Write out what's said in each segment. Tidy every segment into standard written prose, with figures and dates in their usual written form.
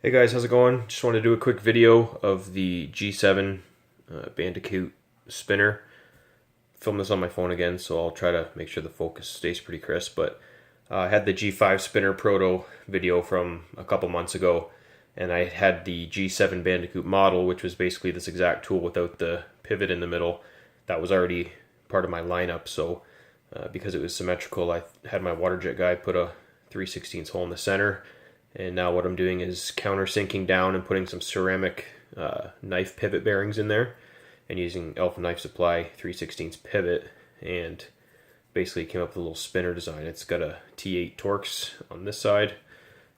Hey guys, how's it going? Just wanted to do a quick video of the G7 Bandicoot spinner. Film this on my phone again, so I'll try to make sure the focus stays pretty crisp. But I had the G5 spinner proto video from a couple months ago, and I had the G7 Bandicoot model, which was basically this exact tool without the pivot in the middle. That was already part of my lineup, so because it was symmetrical, I had my water jet guy put a 3/16 hole in the center. And now what I'm doing is countersinking down and putting some ceramic knife pivot bearings in there and using Alpha Knife Supply 3/16 pivot, and basically came up with a little spinner design. It's got a T8 Torx on this side.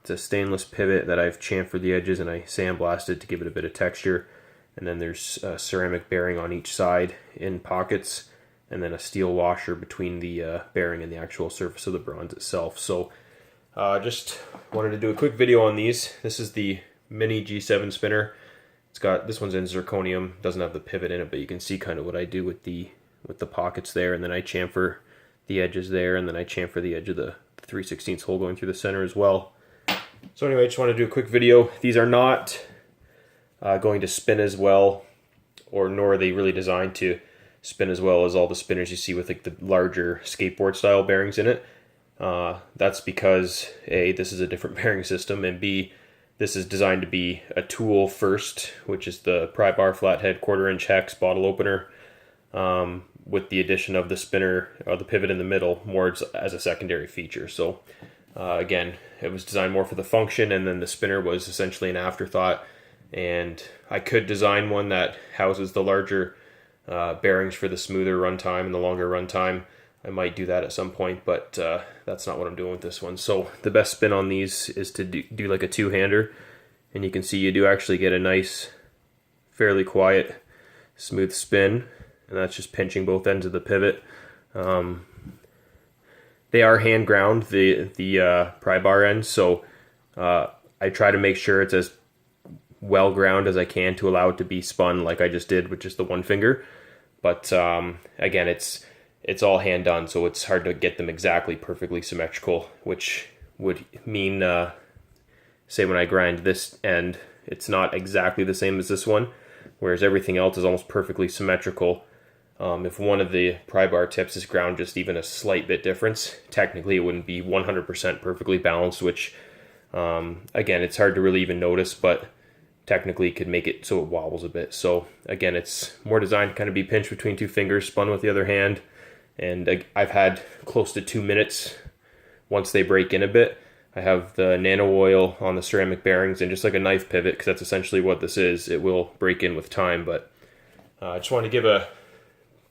It's a stainless pivot that I've chamfered the edges and I sandblasted to give it a bit of texture. And then there's a ceramic bearing on each side in pockets, and then a steel washer between the bearing and the actual surface of the bronze itself. So just wanted to do a quick video on these. This is the mini G7 spinner. This one's in zirconium, doesn't have the pivot in it, but you can see kind of what I do with the pockets there, and then I chamfer the edges there, and then I chamfer the edge of the 3/16 hole going through the center as well. So anyway, I just want to do a quick video. These are not going to spin as well, or nor are they really designed to spin as well as all the spinners you see with like the larger skateboard style bearings in it. That's because A, this is a different bearing system, and B, this is designed to be a tool first, which is the pry bar flathead 1/4 inch hex bottle opener, with the addition of the spinner or the pivot in the middle more as a secondary feature. So again, it was designed more for the function, and then the spinner was essentially an afterthought. And I could design one that houses the larger bearings for the smoother runtime and the longer runtime. I might do that at some point, but that's not what I'm doing with this one. So the best spin on these is to do like a two-hander, and you can see you do actually get a nice, fairly quiet, smooth spin, and that's just pinching both ends of the pivot. They are hand ground, the pry bar ends, so I try to make sure it's as well ground as I can to allow it to be spun like I just did with just the one finger. But again, it's all hand done, so it's hard to get them exactly perfectly symmetrical, which would mean, say when I grind this end, it's not exactly the same as this one, whereas everything else is almost perfectly symmetrical. If one of the pry bar tips is ground just even a slight bit difference, technically it wouldn't be 100% perfectly balanced, which, again, it's hard to really even notice, but technically could make it so it wobbles a bit. So again, it's more designed to kind of be pinched between two fingers, spun with the other hand. And I've had close to 2 minutes once they break in a bit. I have the nano oil on the ceramic bearings, and just like a knife pivot, because that's essentially what this is, it will break in with time. But I just want to give a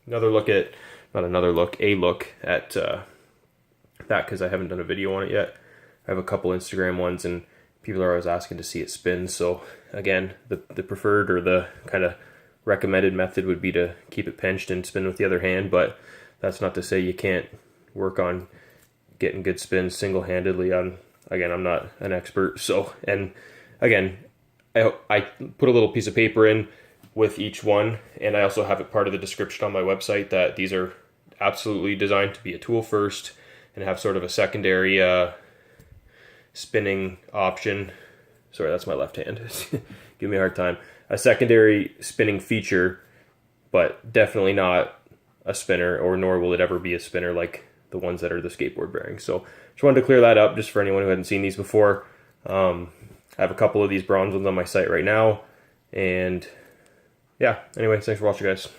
look at that, because I haven't done a video on it yet. I have a couple Instagram ones, and people are always asking to see it spin. So again, the preferred or the kind of recommended method would be to keep it pinched and spin with the other hand, but that's not to say you can't work on getting good spins single-handedly. Again, I'm not an expert, so, and again, I put a little piece of paper in with each one, and I also have it part of the description on my website that these are absolutely designed to be a tool first and have sort of a secondary spinning option. Sorry, that's my left hand. Give me a hard time. A secondary spinning feature, but definitely not a spinner, or nor will it ever be a spinner like the ones that are the skateboard bearings. So just wanted to clear that up just for anyone who hadn't seen these before. I have a couple of these bronze ones on my site right now, and yeah, anyway, thanks for watching, guys.